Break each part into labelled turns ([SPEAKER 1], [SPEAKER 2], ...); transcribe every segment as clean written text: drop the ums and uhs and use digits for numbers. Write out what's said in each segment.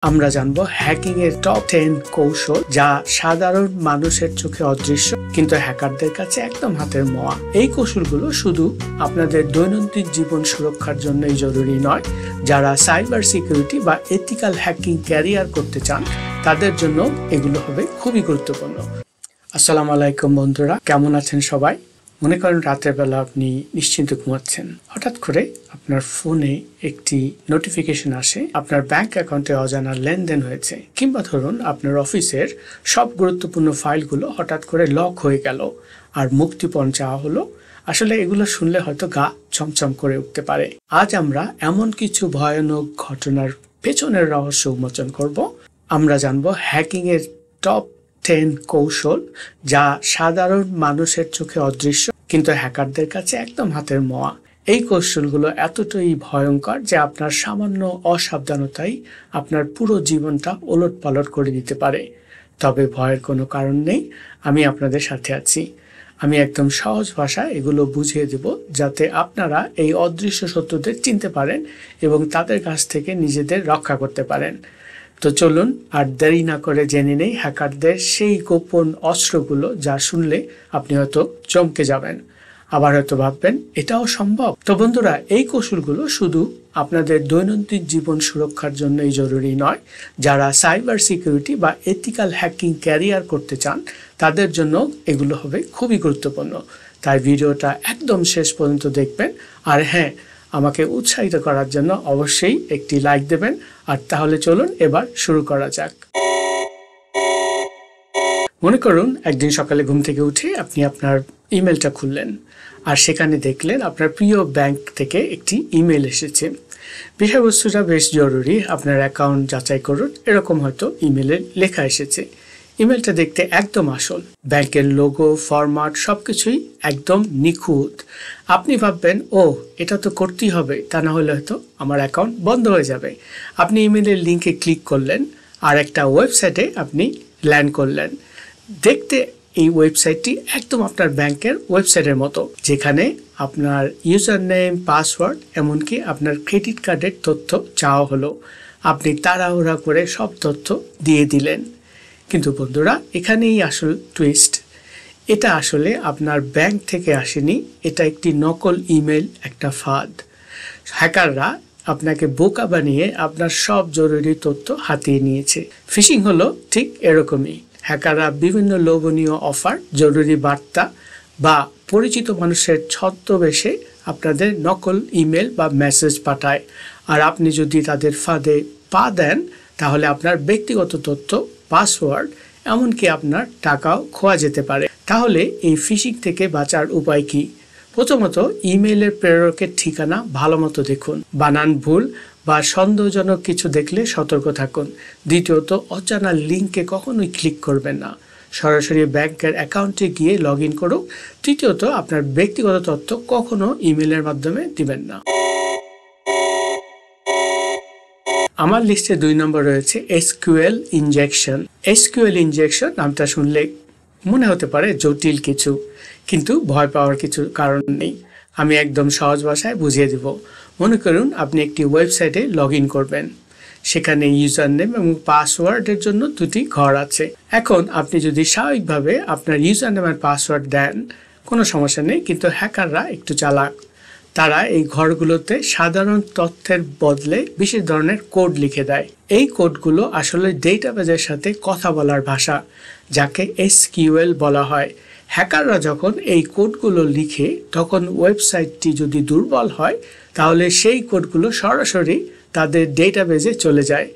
[SPEAKER 1] আমরা জানবো হ্যাকিং এর টপ 10 কৌশল যা সাধারণ মানুষের চোখে অদৃশ্য কিন্তু হ্যাকারদের কাছে একদম হাতের মোয়া। এই কৌশলগুলো শুধু আপনাদের দৈনন্দিন জীবন সুরক্ষার জন্যই জরুরি নয়, যারা সাইবার সিকিউরিটি বা এথিক্যাল হ্যাকিং ক্যারিয়ার করতে চান তাদের জন্য এগুলো হবে খুবই গুরুত্বপূর্ণ। আসসালামু আলাইকুম বন্ধুরা, কেমন আছেন সবাই? মনে করেন রাতের বেলা আপনি নিশ্চিন্তে ঘুমাচ্ছেন, হঠাৎ করে আপনার ফোনে একটি নোটিফিকেশন আসে আপনার ব্যাংক অ্যাকাউন্টে অজানা লেনদেন হয়েছে, কিংবা ধরুন আপনার অফিসের সব গুরুত্বপূর্ণ ফাইলগুলো হঠাৎ করে লক হয়ে গেল আর মুক্তিপণ চাওয়া হলো। আসলে এগুলো শুনলে হয়তো গা ছমছম করে উঠতে পারে। আজ আমরা এমন কিছু ভয়ানক ঘটনার পেছনের রহস্য উন্মোচন করব। আমরা জানবো হ্যাকিং এর টপ 10 কৌশল যা সাধারণ মানুষের চোখে অদৃশ্য কিন্তু হ্যাকারদের কাছে একদম হাতের মোয়া। এই কৌশলগুলো এতটাই ভয়ঙ্কর যে আপনার সামান্য অসাবধানতাই আপনার পুরো জীবনটা ওলটপালট করে দিতে পারে। তবে ভয়ের কোনো কারণ নেই, আমি আপনাদের সাথে আছি। আমি একদম সহজ ভাষায় এগুলো বুঝিয়ে দেব যাতে আপনারা এই অদৃশ্য শত্রুদের চিনতে পারেন এবং তাদের কাছ থেকে নিজেদের রক্ষা করতে পারেন। তো চলুন আর দেরি না করে জেনে নেই হ্যাকারদের সেই গোপন অস্ত্রগুলো যা শুনলে আপনি হয়তো চমকে যাবেন, আবার হয়তো ভাববেন এটাও সম্ভব। তো বন্ধুরা, এই কৌশলগুলো শুধু আপনাদের দৈনন্দিন জীবন সুরক্ষার জন্যই জরুরি নয়, যারা সাইবার সিকিউরিটি বা এথিক্যাল হ্যাকিং ক্যারিয়ার করতে চান তাদের জন্য এগুলো হবে খুবই গুরুত্বপূর্ণ। তাই ভিডিওটা একদম শেষ পর্যন্ত দেখবেন। আর হ্যাঁ, আমাকে উৎসাহিত করার জন্য অবশ্যই একটি লাইক দেবেন। আর তাহলে চলুন এবার শুরু করা যাক। মনে করুন একদিন সকালে ঘুম থেকে উঠে আপনি আপনার ইমেলটা খুললেন আর সেখানে দেখলেন আপনার প্রিয় ব্যাংক থেকে একটি ইমেল এসেছে। বিষয়বস্তুটা বেশ জরুরি, আপনার অ্যাকাউন্ট যাচাই করুন, এরকম হয়তো ইমেলে লেখা এসেছে। ইমেলটা দেখতে একদম আসল, ব্যাংকের লোগো, ফরম্যাট সবকিছুই একদম নিখুঁত। আপনি ভাববেন, ও এটা তো করতেই হবে, তা না হলে হয়তো আমার অ্যাকাউন্ট বন্ধ হয়ে যাবে। আপনি ইমেলের লিঙ্কে ক্লিক করলেন আর একটা ওয়েবসাইটে আপনি ল্যান্ড করলেন। দেখতে এই ওয়েবসাইটটি একদম আপনার ব্যাংকের ওয়েবসাইটের মতো, যেখানে আপনার ইউজার নেম, পাসওয়ার্ড, এমনকি আপনার ক্রেডিট কার্ডের তথ্য চাওয়া হলো। আপনি তাড়াহুড়া করে সব তথ্য দিয়ে দিলেন। কিন্তু বন্ধুরা, এখানেই আসল টুইস্ট। এটা আসলে আপনার ব্যাংক থেকে আসেনি, এটা একটি নকল ইমেল, একটা ফাঁদ। হ্যাকাররা আপনাকে বোকা বানিয়ে আপনার সব জরুরি তথ্য হাতিয়ে নিয়েছে। ফিশিং হলো ঠিক এরকমই। হ্যাকাররা বিভিন্ন লোভনীয় অফার, জরুরি বার্তা বা পরিচিত মানুষের ছদ্মবেশে আপনাদের নকল ইমেল বা মেসেজ পাঠায়। আর আপনি যদি তাদের ফাঁদে পা দেন তাহলে আপনার ব্যক্তিগত তথ্য, পাসওয়ার্ড, এমনকি আপনার টাকাও খোয়া যেতে পারে। তাহলে এই ফিশিং থেকে বাঁচার উপায় কি? প্রথমত, ইমেইলের প্রেরকের ঠিকানা ভালো মতো দেখুন, বানান ভুল বা সন্দেহজনক কিছু দেখলে সতর্ক থাকুন। দ্বিতীয়ত, অজানা লিঙ্কে কখনোই ক্লিক করবেন না, সরাসরি ব্যাংকের অ্যাকাউন্টে গিয়ে লগ ইন করুন। তৃতীয়ত, আপনার ব্যক্তিগত তথ্য কখনো ইমেইলের মাধ্যমে দিবেন না। আমার লিস্টে 2 নম্বর রয়েছে এসকিউএল ইনজেকশন। এসকিউএল ইনজেকশন নামটা শুনলে মনে হতে পারে জটিল কিছু, কিন্তু ভয় পাওয়ার কিছু কারণ নেই। আমি একদম সহজ ভাষায় বুঝিয়ে দেব। মনে করুন আপনি একটি ওয়েবসাইটে লগ ইন করবেন, সেখানে ইউজার নেম এবং পাসওয়ার্ডের জন্য 2টি ঘর আছে। এখন আপনি যদি স্বাভাবিকভাবে আপনার ইউজার নেম আর পাসওয়ার্ড দেন কোনো সমস্যা নেই, কিন্তু হ্যাকাররা একটু চালাক। তারা এই ঘরগুলোতে সাধারণ তথ্যের বদলে বিশেষ ধরনের কোড লিখে দেয়। এই কোডগুলো আসলে ডেটাবেজের সাথে কথা বলার ভাষা, যাকে এসকিউএল বলা হয়। হ্যাকাররা যখন এই কোডগুলো লিখে তখন ওয়েবসাইটটি যদি দুর্বল হয় তাহলে সেই কোডগুলো সরাসরি তাদের ডেটাবেজে চলে যায়।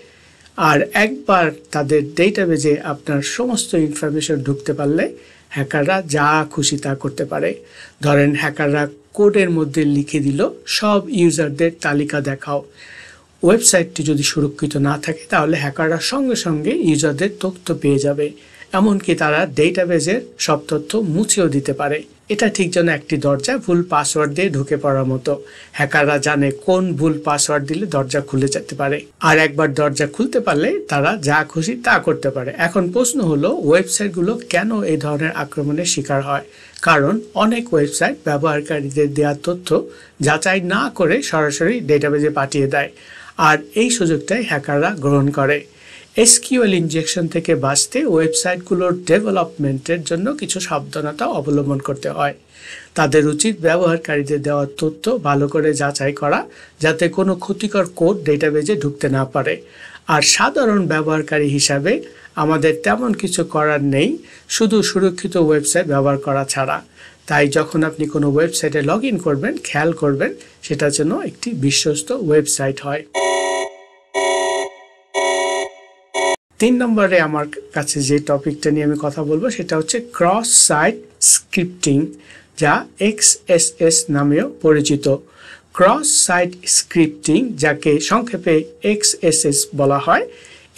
[SPEAKER 1] আর একবার তাদের ডেটাবেজে আপনার সমস্ত ইনফরমেশন ঢুকতে পারলে হ্যাকাররা যা খুশি তা করতে পারে। ধরেন হ্যাকাররা কোডের মধ্যে লিখে দিল, সব ইউজারদের তালিকা দেখাও। ওয়েবসাইটটি যদি সুরক্ষিত না থাকে তাহলে হ্যাকাররা সঙ্গে সঙ্গে ইউজারদের তথ্য পেয়ে যাবে, এমনকি তারা ডেটাবেজের সব তথ্য মুছেও দিতে পারে। এটা ঠিক যেন একটি দরজা ভুল পাসওয়ার্ড দিয়ে ঢুকে পড়ার মতো। হ্যাকাররা জানে কোন ভুল পাসওয়ার্ড দিলে দরজা খুলে যেতে পারে, আর একবার দরজা খুলতে পারলে তারা যা খুশি তা করতে পারে। এখন প্রশ্ন হলো, ওয়েবসাইটগুলো কেন এই ধরনের আক্রমণের শিকার হয়? কারণ অনেক ওয়েবসাইট ব্যবহারকারীদের দেওয়া তথ্য যাচাই না করে সরাসরি ডেটাবেজে পাঠিয়ে দেয়, আর এই সুযোগটাই হ্যাকাররা গ্রহণ করে। এসকিউএল ইনজেকশন থেকে বাঁচতে ওয়েবসাইটগুলোর ডেভেলপমেন্টের জন্য কিছু সাবধানতা অবলম্বন করতে হয়। তাদের উচিত ব্যবহারকারীদের দেওয়া তথ্য ভালো করে যাচাই করা, যাতে কোনো ক্ষতিকর কোড ডেটাবেজে ঢুকতে না পারে। আর সাধারণ ব্যবহারকারী হিসাবে আমাদের তেমন কিছু করার নেই, শুধু সুরক্ষিত ওয়েবসাইট ব্যবহার করা ছাড়া। তাই যখন আপনি কোনো ওয়েবসাইটে লগ ইন করবেন, খেয়াল করবেন সেটা যেন একটি বিশ্বস্ত ওয়েবসাইট হয়। 3 নম্বরে আমার কাছে যে টপিকটা নিয়ে আমি কথা বলবো সেটা হচ্ছে ক্রস সাইট স্ক্রিপ্টিং, যা XSS নামেও পরিচিত। ক্রস সাইট স্ক্রিপ্টিং, যাকে সংক্ষেপে XSS বলা হয়,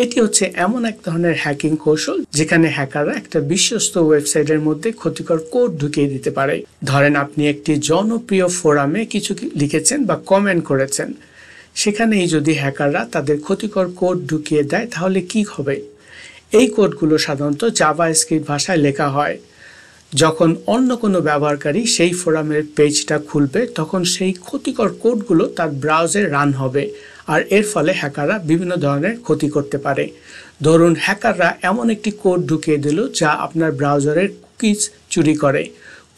[SPEAKER 1] এটি হচ্ছে এমন এক ধরনের হ্যাকিং কৌশল যেখানে হ্যাকাররা একটা বিশ্বস্ত ওয়েবসাইটের মধ্যে ক্ষতিকর কোড ঢুকিয়ে দিতে পারে। ধরেন আপনি একটি জনপ্রিয় ফোরামে কিছু লিখেছেন বা কমেন্ট করেছেন, সেখানেই যদি হ্যাকাররা তাদের ক্ষতিকর কোড ঢুকিয়ে দেয় তাহলে কি হবে? এই কোডগুলো সাধারণত জাভাস্ক্রিপ্ট ভাষায় লেখা হয়। যখন অন্য কোনো ব্যবহারকারী সেই ফোরামের পেজটা খুলবে, তখন সেই ক্ষতিকর কোডগুলো তার ব্রাউজারে রান হবে, আর এর ফলে হ্যাকাররা বিভিন্ন ধরনের ক্ষতি করতে পারে। ধরুন হ্যাকাররা এমন একটি কোড ঢুকিয়ে দিল যা আপনার ব্রাউজারের কুকিজ চুরি করে।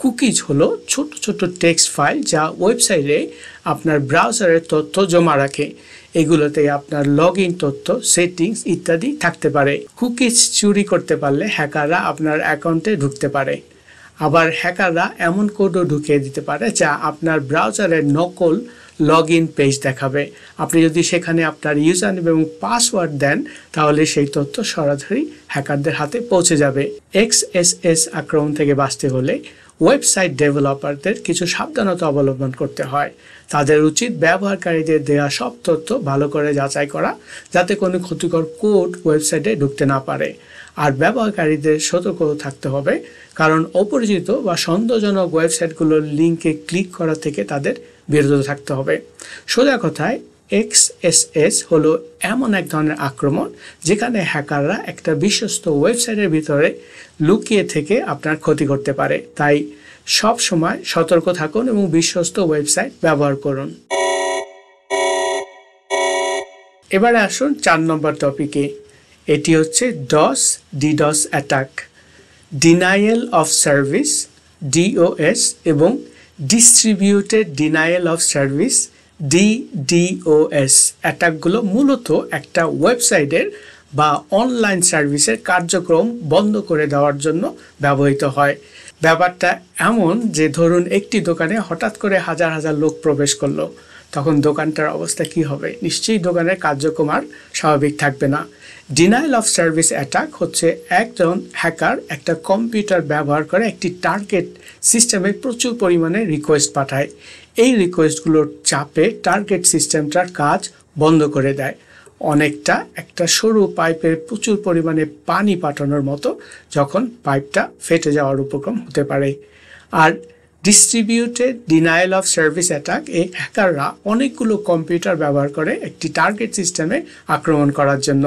[SPEAKER 1] কুকিজ হলো ছোট ছোট টেক্সট ফাইল যা ওয়েবসাইটে আপনার ব্রাউজারের তথ্য জমা রাখে। এগুলোতে আপনার লগ ইন তথ্য, সেটিংস ইত্যাদি থাকতে পারে। কুকিজ চুরি করতে পারলে হ্যাকাররা আপনার অ্যাকাউন্টে ঢুকতে পারে। আবার হ্যাকাররা এমন কোডও ঢুকিয়ে দিতে পারে যা আপনার ব্রাউজারের নকল লগ ইন পেজ দেখাবে। আপনি যদি সেখানে আপনার ইউজার নেম এবং পাসওয়ার্ড দেন, তাহলে সেই তথ্য সরাসরি হ্যাকারদের হাতে পৌঁছে যাবে। XSS আক্রমণ থেকে বাঁচতে হলে ওয়েবসাইট ডেভেলপারদের কিছু সাবধানতা অবলম্বন করতে হয়। তাদের উচিত ব্যবহারকারীদের দেওয়া সব তথ্য ভালো করে যাচাই করা, যাতে কোনো ক্ষতিকর কোড ওয়েবসাইটে ঢুকতে না পারে। আর ব্যবহারকারীদের সতর্ক থাকতে হবে, কারণ অপরিচিত বা সন্দেহজনক ওয়েবসাইটগুলোর লিঙ্কে ক্লিক করা থেকে তাদের বিরত থাকতে হবে। সোজা কথায় XSS হলো এমন এক ধরনের আক্রমণ যেখানে হ্যাকাররা একটা বিশ্বস্ত ওয়েবসাইটের ভিতরে লুকিয়ে থেকে আপনার ক্ষতি করতে পারে। তাই সব সময় সতর্ক থাকুন এবং বিশ্বস্ত ওয়েবসাইট ব্যবহার করুন। এবারে আসুন 4 নম্বর টপিকে। এটি হচ্ছে DDoS attack, denial of service DOS এবং distributed denial of service DDoS অ্যাটাকগুলো মূলত একটা ওয়েবসাইটের বা অনলাইন সার্ভিসের কার্যক্রম বন্ধ করে দেওয়ার জন্য ব্যবহৃত হয়। ব্যাপারটা এমন যে ধরুন একটি দোকানে হঠাৎ করে হাজার হাজার লোক প্রবেশ করলো, তখন দোকানটার অবস্থা কি হবে? নিশ্চয়ই দোকানের কার্যক্রম আর স্বাভাবিক থাকবে না। ডিনায়াল অফ সার্ভিস অ্যাটাক হচ্ছে একজন হ্যাকার একটা কম্পিউটার ব্যবহার করে একটি টার্গেট সিস্টেমে প্রচুর পরিমাণে রিকোয়েস্ট পাঠায়। এই রিকোয়েস্টগুলোর চাপে টার্গেট সিস্টেমটার কাজ বন্ধ করে দেয়, অনেকটা একটা সরু পাইপের প্রচুর পরিমাণে পানি পাঠানোর মতো, যখন পাইপটা ফেটে যাওয়ার উপক্রম হতে পারে। আর distributed denial of service attack, এই হ্যাকাররা অনেকগুলো কম্পিউটার ব্যবহার করে একটি টার্গেট সিস্টেমে আক্রমণ করার জন্য।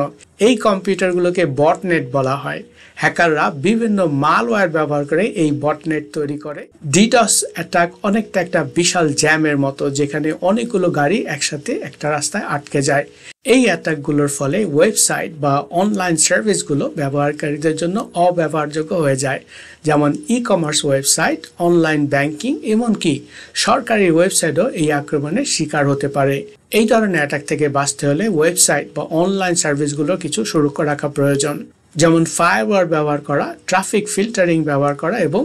[SPEAKER 1] এই কম্পিউটারগুলোকে বটনেট বলা হয়। হ্যাকাররা বিভিন্ন মালওয়্যার ব্যবহার করে এই বটনেট তৈরি করে। DDoS অ্যাটাক অনেকটা একটা বিশাল জ্যামের মতো, যেখানে অনেকগুলো গাড়ি একসাথে একটা রাস্তায় আটকে যায়। এই অ্যাটাকগুলোর ফলে ওয়েবসাইট বা অনলাইন সার্ভিসগুলো ব্যবহারকারীদের জন্য অব্যবহারযোগ্য হয়ে যায়, যেমন ই-কমার্স ওয়েবসাইট, অনলাইন ব্যাংকিং, এমনকি সরকারি ওয়েবসাইটও এই আক্রমণের শিকার হতে পারে। এই ধরনের অ্যাটাক থেকে বাঁচতে হলে ওয়েবসাইট বা অনলাইন সার্ভিসগুলো কিছু সুরক্ষা রাখা প্রয়োজন, যেমন ফায়ারওয়াল ব্যবহার করা, ট্রাফিক ফিল্টারিং ব্যবহার করা এবং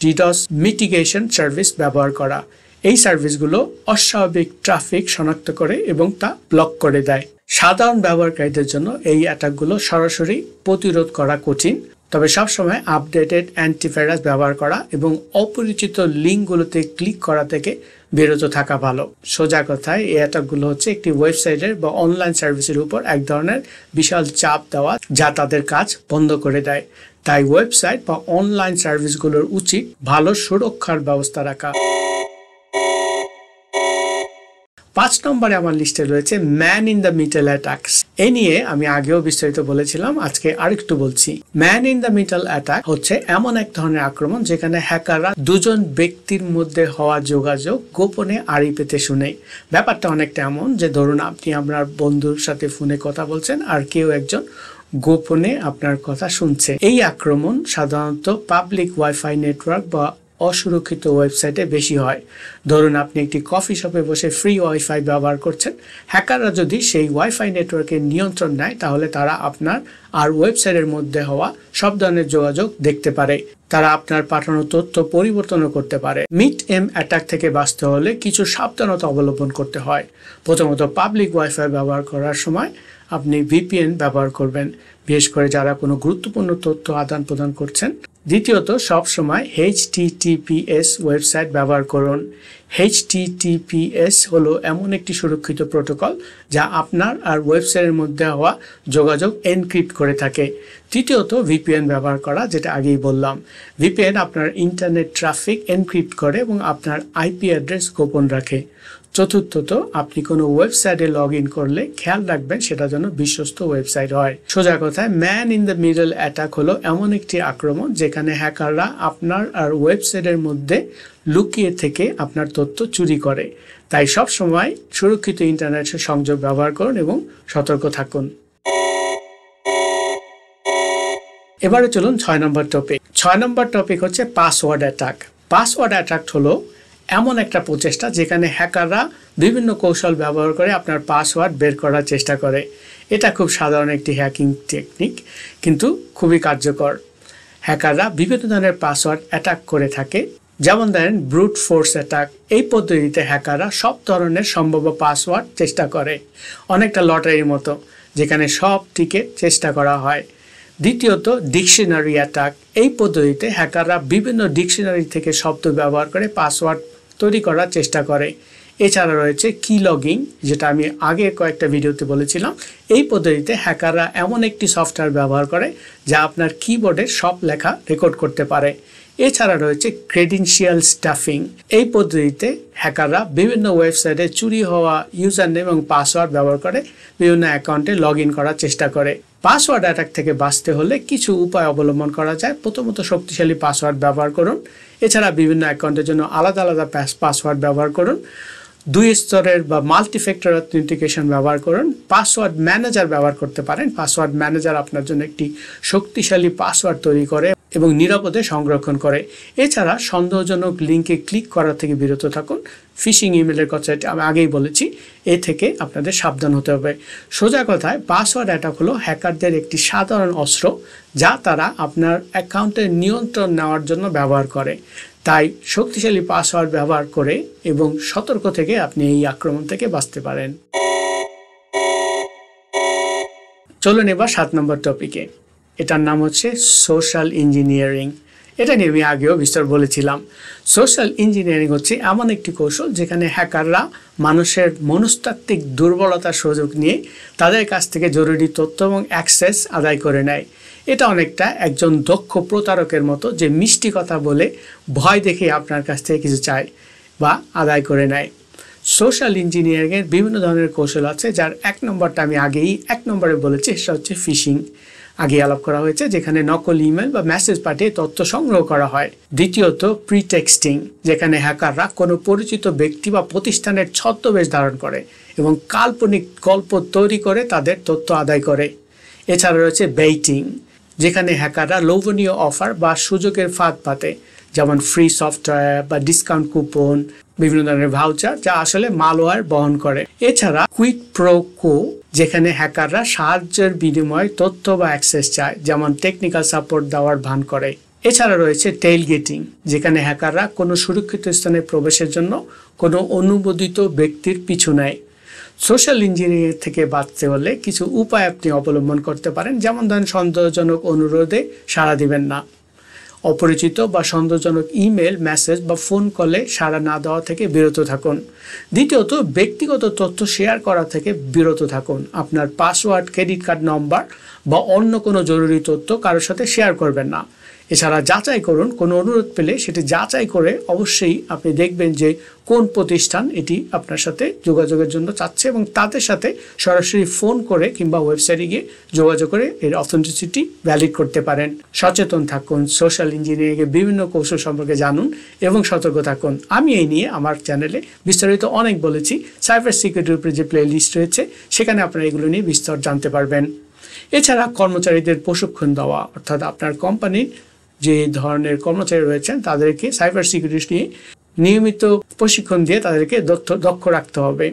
[SPEAKER 1] DDoS মিটিগেশন সার্ভিস ব্যবহার করা। এই সার্ভিসগুলো অস্বাভাবিক ট্রাফিক শনাক্ত করে এবং তা ব্লক করে দেয়। সাধারণ ব্যবহারকারীদের জন্য এই অ্যাটাকগুলো সরাসরি প্রতিরোধ করা কঠিন, তবে সবসময় আপডেটেড অ্যান্টিভাইরাস ব্যবহার করা এবং অপরিচিত লিঙ্কগুলোতে ক্লিক করা থেকে বিরত থাকা ভালো। সোজা কথায় এই অ্যাটাকগুলো হচ্ছে একটি ওয়েবসাইটের বা অনলাইন সার্ভিসের উপর এক ধরনের বিশাল চাপ দেওয়া, যা তাদের কাজ বন্ধ করে দেয়। তাই ওয়েবসাইট বা অনলাইন সার্ভিসগুলোর উচিত ভালো সুরক্ষার ব্যবস্থা রাখা। 5 নম্বরে আমার লিস্টে রয়েছে man in the middle attacks. এ নিয়ে আমি আগেও বিস্তারিত বলেছিলাম, আজকে আরেকটু বলছি। Man in the middle attack হচ্ছে এমন এক ধরনের আক্রমণ যেখানে হ্যাকাররা দুজন ব্যক্তির মধ্যে হওয়া যোগাযোগ গোপনে আড়ি পেতে শুনে। ব্যাপারটা অনেকটা এমন যে ধরুন আপনি আপনার বন্ধুর সাথে ফোনে কথা বলছেন আর কেউ একজন গোপনে আপনার কথা শুনছে। এই আক্রমণ সাধারণত পাবলিক ওয়াইফাই নেটওয়ার্ক বা অসুরক্ষিত ওয়েবসাইটে বেশি হয়। ধরুন আপনি একটি কফি শপে বসে ফ্রি ওয়াইফাই ব্যবহার করছেন। হ্যাকাররা যদি সেই ওয়াইফাই নেটওয়ার্কের নিয়ন্ত্রণ নেয় তাহলে তারা আপনার আর ওয়েবসাইটের মধ্যে হওয়া সব ধরনের যোগাযোগ দেখতে পারে। তারা আপনার পাঠানো তথ্য পরিবর্তনও করতে পারে। মিড-এম অ্যাটাক থেকে বাঁচতে হলে কিছু সাবধানতা অবলম্বন করতে হয়। প্রথমত, পাবলিক ওয়াইফাই ব্যবহার করার সময় আপনি ভিপিএন ব্যবহার করবেন, বিশেষ করে যারা কোনো গুরুত্বপূর্ণ তথ্য আদান প্রদান করছেন। দ্বিতীয়ত, সবসময় HTTPS ওয়েবসাইট ব্যবহার করুন। HTTPS হলো এমন একটি সুরক্ষিত প্রোটোকল যা আপনার আর ওয়েবসাইটের মধ্যে হওয়া যোগাযোগ এনক্রিপ্ট করে থাকে। তৃতীয়ত, VPN ব্যবহার করা, যেটা আগেই বললাম। VPN আপনার ইন্টারনেট ট্রাফিক এনক্রিপ্ট করে এবং আপনার IP অ্যাড্রেস গোপন রাখে। চতুর্থত, আপনি কোনো ওয়েবসাইটে লগ ইন করলে খেয়াল রাখবেন সেটা যেন বিশ্বস্ত ওয়েবসাইট হয়। সোজা কথায়, man in the middle attack হলো এমন একটি আক্রমণ যেখানে হ্যাকাররা আপনার আর ওয়েবসাইটের মধ্যে লুকিয়ে থেকে আপনার তথ্য চুরি করে। তাই সব সময় সুরক্ষিত ইন্টারনেটের সংযোগ ব্যবহার করুন এবং সতর্ক থাকুন। এবারে চলুন 6 নম্বর টপিক। 6 নম্বর টপিক হচ্ছে পাসওয়ার্ড অ্যাটাক। পাসওয়ার্ড অ্যাটাক হলো এমন একটা প্রচেষ্টা যেখানে হ্যাকাররা বিভিন্ন কৌশল ব্যবহার করে আপনার পাসওয়ার্ড বের করার চেষ্টা করে। এটা খুব সাধারণ একটি হ্যাকিং টেকনিক, কিন্তু খুবই কার্যকর। হ্যাকাররা বিভিন্ন ধরনের পাসওয়ার্ড অ্যাটাক করে থাকে, যেমন ধরেন ব্রুট ফোর্স অ্যাটাক। এই পদ্ধতিতে হ্যাকাররা সব ধরনের সম্ভাব্য পাসওয়ার্ড চেষ্টা করে, অনেকটা লটারির মতো, যেখানে সবটিকে চেষ্টা করা হয়। দ্বিতীয়ত, ডিকশনারি অ্যাটাক। এই পদ্ধতিতে হ্যাকাররা বিভিন্ন ডিকশনারি থেকে শব্দ ব্যবহার করে পাসওয়ার্ড তৈরি করার চেষ্টা করে। এছাড়া রয়েছে কি লগিং, যেটা আমি আগে কয়েকটা ভিডিওতে বলেছিলাম। এই পদ্ধতিতে হ্যাকাররা এমন একটি সফটওয়্যার ব্যবহার করে যা আপনার কিবোর্ডে সব লেখা রেকর্ড করতে পারে। এছাড়া রয়েছে ক্রেডেনশিয়াল স্টাফিং। এই পদ্ধতিতে হ্যাকাররা বিভিন্ন ওয়েবসাইটে চুরি হওয়া ইউজার নেম এবং পাসওয়ার্ড ব্যবহার করে বিভিন্ন অ্যাকাউন্টে লগ ইন করার চেষ্টা করে। পাসওয়ার্ড অ্যাটাক থেকে বাঁচতে হলে কিছু উপায় অবলম্বন করা যায়। প্রথমত, শক্তিশালী পাসওয়ার্ড ব্যবহার করুন। এছাড়া বিভিন্ন অ্যাকাউন্টের জন্য আলাদা আলাদা পাসওয়ার্ড ব্যবহার করুন। 2 স্তরের বা মাল্টিফ্যাক্টর অথেন্টিকেশন ব্যবহার করুন। পাসওয়ার্ড ম্যানেজার ব্যবহার করতে পারেন। পাসওয়ার্ড ম্যানেজার আপনার জন্য একটি শক্তিশালী পাসওয়ার্ড তৈরি করে এবং নিরাপদে সংরক্ষণ করে। এছাড়া সন্দেহজনক লিঙ্কে ক্লিক করা থেকে বিরত থাকুন। ফিশিং ইমেলের কথা আমি আগেই বলেছি, এ থেকে আপনাদের সাবধান হতে হবে। সোজা কথায়, পাসওয়ার্ড অ্যাটাক হলো হ্যাকারদের একটি সাধারণ অস্ত্র যা তারা আপনার অ্যাকাউন্টের নিয়ন্ত্রণ নেওয়ার জন্য ব্যবহার করে। তাই শক্তিশালী পাসওয়ার্ড ব্যবহার করে এবং সতর্ক থেকে আপনি এই আক্রমণ থেকে বাঁচতে পারেন। চলুন এবার 7 নম্বর টপিকে। এটার নাম হচ্ছে সোশ্যাল ইঞ্জিনিয়ারিং। এটা নিয়ে আমি আগেও বিস্তার বলেছিলাম। সোশ্যাল ইঞ্জিনিয়ারিং হচ্ছে এমন একটি কৌশল যেখানে হ্যাকাররা মানুষের মনস্তাত্ত্বিক দুর্বলতার সুযোগ নিয়ে তাদের কাছ থেকে জরুরি তথ্য এবং অ্যাক্সেস আদায় করে নেয়। এটা অনেকটা একজন দক্ষ প্রতারকের মতো, যে মিষ্টি কথা বলে ভয় দেখে আপনার কাছ থেকে কিছু চায় বা আদায় করে নেয়। সোশ্যাল ইঞ্জিনিয়ারিংয়ের বিভিন্ন ধরনের কৌশল আছে, যার 1 নম্বরটা আমি আগেই 1 নম্বরে বলেছি, সেটা হচ্ছে ফিশিং। আগে আলাপ করা হয়েছে, যেখানে নকল ইমেল বা মেসেজ পাঠিয়ে তথ্য সংগ্রহ করা হয়। দ্বিতীয়ত, প্রিটেক্সটিং, যেখানে হ্যাকাররা কোনো পরিচিত ব্যক্তি বা প্রতিষ্ঠানের ছদ্মবেশ ধারণ করে এবং কাল্পনিক গল্প তৈরি করে তাদের তথ্য আদায় করে। এছাড়া রয়েছে বেইটিং, যেখানে হ্যাকাররা লোভনীয় অফার বা সুযোগের ফাঁদ পাতে, যেমন ফ্রি সফটওয়্যার বা ডিসকাউন্ট কুপন, বিভিন্ন ধরনের ভাউচার, যা আসলে মালওয়্যার বহন করে। এছাড়া কুইক প্রো কো, যেখানে হ্যাকাররা সাহায্যের বিনিময়ে তথ্য বা অ্যাক্সেস চায়, যেমন টেকনিক্যাল সাপোর্ট দেওয়ার ভান করে। এছাড়া রয়েছে টেইলগেটিং, যেখানে হ্যাকাররা কোনো সুরক্ষিত স্থানে প্রবেশের জন্য কোনো অনুমোদিত ব্যক্তির পিছু নেয়। সোশ্যাল ইঞ্জিনিয়ারিং থেকে বাঁচতে হলে কিছু উপায় আপনি অবলম্বন করতে পারেন, যেমন ধরেন সন্দেহজনক অনুরোধে সাড়া দিবেন না, অপরিচিত বা সন্দেহজনক ইমেল, মেসেজ বা ফোন কলে সাড়া না দেওয়া থেকে বিরত থাকুন। দ্বিতীয়ত, ব্যক্তিগত তথ্য শেয়ার করা থেকে বিরত থাকুন। আপনার পাসওয়ার্ড, ক্রেডিট কার্ড নম্বর বা অন্য কোনো জরুরি তথ্য কারোর সাথে শেয়ার করবেন না। এছাড়া যাচাই করুন, কোনো অনুরোধ পেলে সেটি যাচাই করে অবশ্যই আপনি দেখবেন যে কোন প্রতিষ্ঠান এটি আপনার সাথে যোগাযোগের জন্য চাচ্ছে এবং তাদের সাথে সরাসরি ফোন করে কিংবা ওয়েবসাইটে গিয়ে যোগাযোগ করে এর অথেন্টিসিটি ভ্যালিড করতে পারেন। সচেতন থাকুন, সোশ্যাল ইঞ্জিনিয়ারিংয়ের বিভিন্ন কৌশল সম্পর্কে জানুন এবং সতর্ক থাকুন। আমি এই নিয়ে আমার চ্যানেলে বিস্তারিত অনেক বলেছি। সাইবার সিকিউরিটির উপরে যে প্লে লিস্ট রয়েছে সেখানে আপনারা এগুলো নিয়ে বিস্তার জানতে পারবেন। এছাড়া কর্মচারীদের প্রশিক্ষণ দেওয়া, অর্থাৎ আপনার কোম্পানির যে ধরনের কর্মচারী রয়েছেন তাদেরকে সাইবার সিকিউরিটি নিয়ে নিয়মিত প্রশিক্ষণ দিয়ে তাদেরকে দক্ষ রাখতে হবে।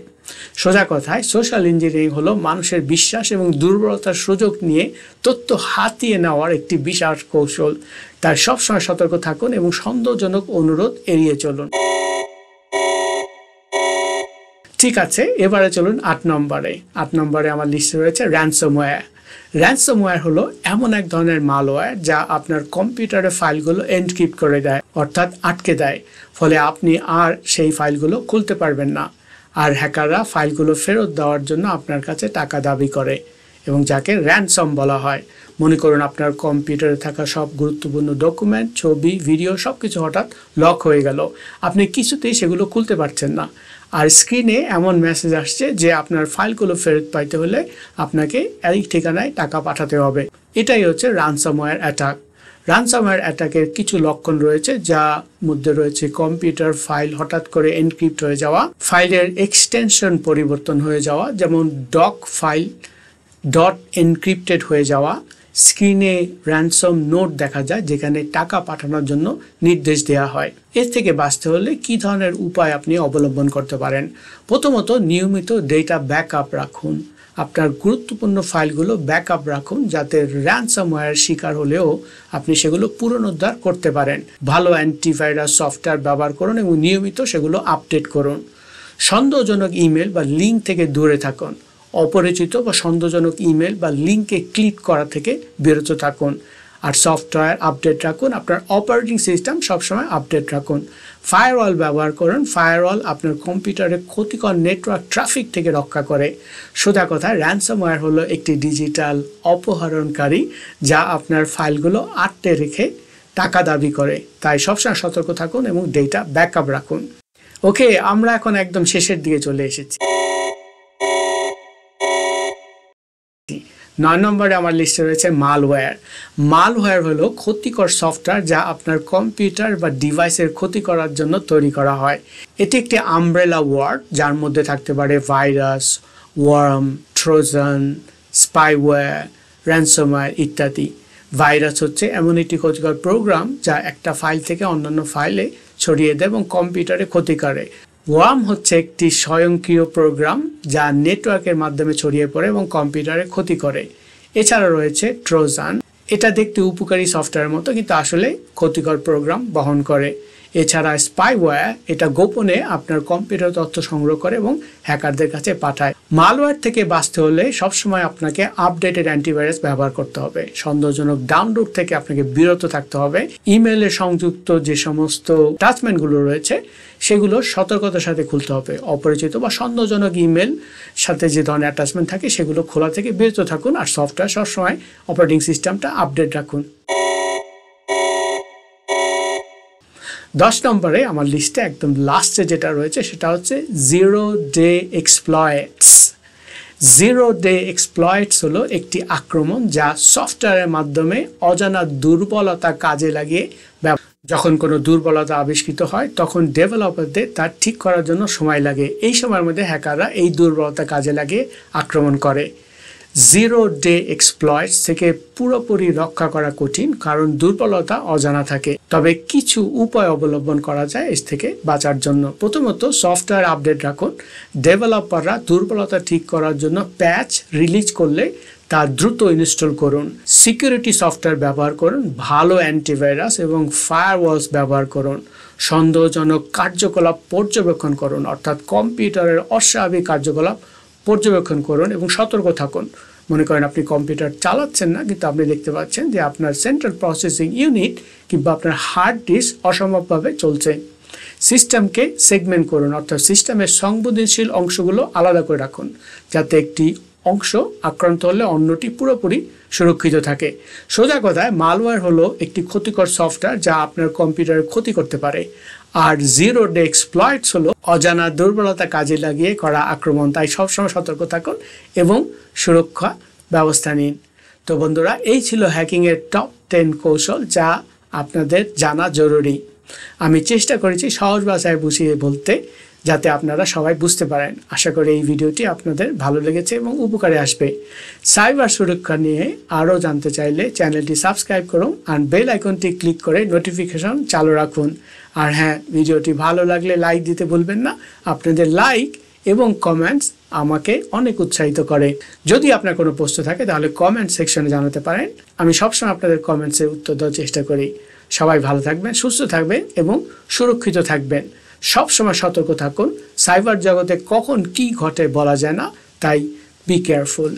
[SPEAKER 1] সোজা কথায় সোশ্যাল ইঞ্জিনিয়ারিং হলো মানুষের বিশ্বাস এবং দুর্বলতার সুযোগ নিয়ে তথ্য হাতিয়ে নেওয়ার একটি বিশাল কৌশল। তাই সবসময় সতর্ক থাকুন এবং সন্দেহজনক অনুরোধ এড়িয়ে চলুন। ঠিক আছে, এবারে চলুন 8 নম্বরে। 8 নম্বরে আমার লিস্টে রয়েছে র্যানসমওয়্যার। র্যানসমওয়্যার হলো এমন এক ধরনের মালওয়্যার যা আপনার কম্পিউটারের ফাইলগুলো এনক্রিপ্ট করে দেয়, অর্থাৎ আটকে দেয়। ফলে আপনি আর সেই ফাইলগুলো খুলতে পারবেন না। আর হ্যাকাররা ফাইলগুলো ফেরত দেওয়ার জন্য আপনার কাছে টাকা দাবি করে এবং যাকে র্যানসম বলা হয়। মনে করুন আপনার কম্পিউটারে থাকা সব গুরুত্বপূর্ণ ডকুমেন্ট, ছবি, ভিডিও সবকিছু হঠাৎ লক হয়ে গেল। আপনি কিছুতেই সেগুলো খুলতে পারছেন না। আর স্ক্রিনে এমন মেসেজ আসছে যে আপনার ফাইলগুলো ফেরত পাইতে হলে আপনাকে এই ঠিকানায় টাকা পাঠাতে হবে। এটাই হচ্ছে র্যানসমওয়্যার অ্যাটাক। র্যানসমওয়্যার অ্যাটাকের কিছু লক্ষণ রয়েছে, যা মধ্যে রয়েছে কম্পিউটার ফাইল হঠাৎ করে এনক্রিপ্ট হয়ে যাওয়া, ফাইলের এক্সটেনশন পরিবর্তন হয়ে যাওয়া, যেমন ডক ফাইল ডট এনক্রিপ্টেড হয়ে যাওয়া, স্ক্রিনে র্যানসম নোট দেখা যায় যেখানে টাকা পাঠানোর জন্য নির্দেশ দেওয়া হয়। এর থেকে বাঁচতে হলে কী ধরনের উপায় আপনি অবলম্বন করতে পারেন? প্রথমত, নিয়মিত ডেটা ব্যাকআপ রাখুন। আপনার গুরুত্বপূর্ণ ফাইলগুলো ব্যাকআপ রাখুন যাতে র্যানসমওয়্যারের শিকার হলেও আপনি সেগুলো পুনরুদ্ধার করতে পারেন। ভালো অ্যান্টিভাইরাস সফটওয়্যার ব্যবহার করুন এবং নিয়মিত সেগুলো আপডেট করুন। সন্দেহজনক ইমেল বা লিঙ্ক থেকে দূরে থাকুন। অপরিচিত বা সন্দেহজনক ইমেল বা লিঙ্কে ক্লিক করা থেকে বিরত থাকুন। আর সফটওয়্যার আপডেট রাখুন। আপনার অপারেটিং সিস্টেম সবসময় আপডেট রাখুন। ফায়ারওয়াল ব্যবহার করুন। ফায়ারওয়াল আপনার কম্পিউটারে ক্ষতিকর নেটওয়ার্ক ট্রাফিক থেকে রক্ষা করে। সোজা কথা, র্যানসমওয়্যার হলো একটি ডিজিটাল অপহরণকারী যা আপনার ফাইলগুলো আটকে রেখে টাকা দাবি করে। তাই সবসময় সতর্ক থাকুন এবং ডেটা ব্যাকআপ রাখুন। ওকে, আমরা এখন একদম শেষের দিকে চলে এসেছি। 9 নম্বরে আমার লিস্টে রয়েছে মালওয়্যার। মালওয়্যার হলো ক্ষতিকর সফটওয়্যার যা আপনার কম্পিউটার বা ডিভাইসের ক্ষতি করার জন্য তৈরি করা হয়। এটি একটি আমব্রেলা ওয়ার্ড যার মধ্যে থাকতে পারে virus, worm, trojan, spyware, ransomware ইত্যাদি। ভাইরাস হচ্ছে এমন একটি ক্ষতিকর প্রোগ্রাম যা একটা ফাইল থেকে অন্যান্য ফাইলে ছড়িয়ে দেয় এবং কম্পিউটারে ক্ষতি করে। ওয়ার্ম হচ্ছে একটি স্বয়ংক্রিয় প্রোগ্রাম যা নেটওয়ার্কের মাধ্যমে ছড়িয়ে পড়ে এবং কম্পিউটারে ক্ষতি করে। এছাড়া রয়েছে ট্রোজান। এটা দেখতে উপকারী সফটওয়্যারের মতো কিন্তু আসলে ক্ষতিকর প্রোগ্রাম বহন করে। এছাড়া স্পাইওয়্যার, এটা গোপনে আপনার কম্পিউটার তথ্য সংগ্রহ করে এবং হ্যাকারদের কাছে পাঠায়। মালওয়্যার থেকে বাঁচতে হলে সবসময় আপনাকে আপডেটেড অ্যান্টিভাইরাস ব্যবহার করতে হবে। সন্দেহজনক ডাউনলোড থেকে আপনাকে বিরত থাকতে হবে। ইমেলে সংযুক্ত যে সমস্ত অ্যাটাচমেন্টগুলো রয়েছে সেগুলো সতর্কতার সাথে খুলতে হবে। অপরিচিত বা সন্দেহজনক ইমেল সাথে যে ধরনের অ্যাটাচমেন্ট থাকে সেগুলো খোলা থেকে বিরত থাকুন। আর সফটওয়্যার সবসময় অপারেটিং সিস্টেমটা আপডেট রাখুন। 10 নম্বরে আমার লিস্টে একদম লাস্টে যেটা রয়েছে সেটা হচ্ছে জিরো ডে এক্সপ্লয়েটস। জিরো ডে এক্সপ্লয়েটস হলো একটি আক্রমণ যা সফটওয়্যারের মাধ্যমে অজানা দুর্বলতা কাজে লাগিয়ে, যখন কোনো দুর্বলতা আবিষ্কৃত হয় তখন ডেভেলপারদের তা ঠিক করার জন্য সময় লাগে। এই সময়ের মধ্যে হ্যাকাররা এই দুর্বলতা কাজে লাগিয়ে আক্রমণ করে। জিরো ডে এক্সপ্লয়েটস থেকে পুরোপুরি রক্ষা করা কঠিন, কারণ দুর্বলতা অজানা থাকে। তবে কিছু উপায় অবলম্বন করা যায় এর থেকে বাঁচার জন্য। প্রথমত, সফটওয়্যার আপডেট রাখুন। ডেভেলপাররা দুর্বলতা ঠিক করার জন্য প্যাচ রিলিজ করলে তা দ্রুত ইনস্টল করুন। সিকিউরিটি সফটওয়্যার ব্যবহার করুন। ভালো অ্যান্টিভাইরাস এবং ফায়ারওয়ালস ব্যবহার করুন। সন্দেহজনক কার্যকলাপ পর্যবেক্ষণ করুন, অর্থাৎ কম্পিউটারের অস্বাভাবিক কার্যকলাপ পর্যবেক্ষণ করুন এবং সতর্ক থাকুন। মনে করেন আপনি কম্পিউটার চালাচ্ছেন না, কিন্তু আপনি দেখতে পাচ্ছেন যে আপনার সেন্ট্রাল প্রসেসিং ইউনিট কিংবা আপনার হার্ড ডিস্ক অসম্ভবভাবে চলছে। সিস্টেমকে সেগমেন্ট করুন, অর্থাৎ সিস্টেমের সংবেদনশীল অংশগুলো আলাদা করে রাখুন যাতে একটি অংশ আক্রান্ত হলে অন্যটি পুরোপুরি সুরক্ষিত থাকে। সোজা কথায়, মালওয়্যার হলো একটি ক্ষতিকর সফটওয়্যার যা আপনার কম্পিউটারের ক্ষতি করতে পারে। আর জিরো ডে এক্সপ্লয়েটস হলো অজানা দুর্বলতা কাজে লাগিয়ে করা আক্রমণ। তাই সবসময় সতর্ক থাকুন এবং সুরক্ষা ব্যবস্থা নিন। তো বন্ধুরা, এই ছিল হ্যাকিংয়ের টপ 10 কৌশল যা আপনাদের জানা জরুরি। আমি চেষ্টা করেছি সহজ ভাষায় বুঝিয়ে বলতে, যাতে আপনারা সবাই বুঝতে পারেন। আশা করি এই ভিডিওটি আপনাদের ভালো লেগেছে এবং উপকারে আসবে। সাইবার সুরক্ষা নিয়ে আরও জানতে চাইলে চ্যানেলটি সাবস্ক্রাইব করুন আর বেল আইকনটি ক্লিক করে নোটিফিকেশন চালু রাখুন। আর হ্যাঁ, ভিডিওটি ভালো লাগলে লাইক দিতে ভুলবেন না। আপনাদের লাইক এবং কমেন্টস আমাকে অনেক উৎসাহিত করে। যদি আপনার কোনো প্রশ্ন থাকে তাহলে কমেন্ট সেকশনে জানাতে পারেন। আমি সবসময় আপনাদের কমেন্টসের উত্তর দেওয়ার চেষ্টা করি। সবাই ভালো থাকবেন, সুস্থ থাকবেন এবং সুরক্ষিত থাকবেন। সবসময় সতর্ক থাকুন। সাইবার জগতে কখন কি ঘটে বলা যায় না, তাই বি কেয়ারফুল।